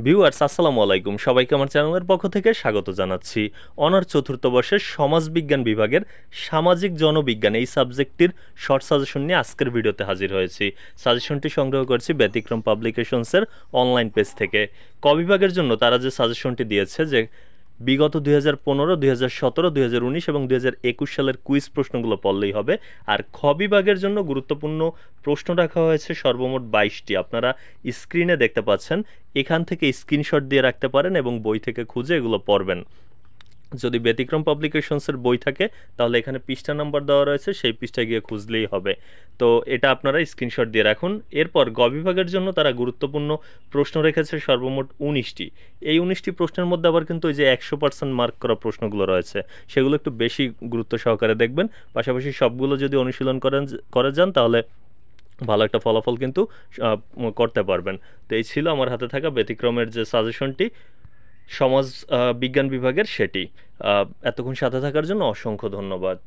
Viewers আসসালামু আলাইকুম, সবাইকে আমার চ্যানেলের পক্ষ থেকে স্বাগত জানাচ্ছি। অনার চতুর্থ বর্ষের সমাজবিজ্ঞান বিভাগের সামাজিক জনবিজ্ঞান এই সাবজেক্টটির শর্ট সাজেশন নিয়ে আজকের ভিডিওতে হাজির হয়েছি। সাজেশনটি সংগ্রহ করেছি ব্যতিক্রম পাবলিকেশনসের অনলাইন পেজ থেকে। ক বিভাগের জন্য তারা যে সাজেশনটি দিয়েছে যে বিগত 2015, 2017, 2019 এবং 2021 সালের কুইজ প্রশ্নগুলো পড়লেই হবে। আর খ বিভাগের জন্য গুরুত্বপূর্ণ প্রশ্ন রাখা হয়েছে সর্বমোট 22টি। আপনারা স্ক্রিনে দেখতে পাচ্ছেন, এখান থেকে স্ক্রিনশট দিয়ে রাখতে পারেন এবং বই থেকে খুঁজে এগুলো পড়বেন। যদি ব্যতিক্রম পাবলিকেশনসের বই থাকে তাহলে এখানে পৃষ্ঠা নাম্বার দেওয়া রয়েছে, সেই পৃষ্ঠায় গিয়ে খুঁজলেই হবে। তো এটা আপনারা স্ক্রিনশট দিয়ে রাখুন। এরপর গ বিভাগের জন্য তারা গুরুত্বপূর্ণ প্রশ্ন রেখেছে সর্বমোট 19টি। এই 19টি প্রশ্নের মধ্যে আবার কিন্তু ওই যে 100% মার্ক করা প্রশ্নগুলো রয়েছে, সেগুলো একটু বেশি গুরুত্ব সহকারে দেখবেন। পাশাপাশি সবগুলো যদি অনুশীলন করে যান তাহলে ভালো একটা ফলাফল কিন্তু করতে পারবেন। তো এই ছিল আমার হাতে থাকা ব্যতিক্রমের যে সাজেশনটি সমাজ বিজ্ঞান বিভাগের, সেটি। এতক্ষণ সাথে থাকার জন্য অসংখ্য ধন্যবাদ।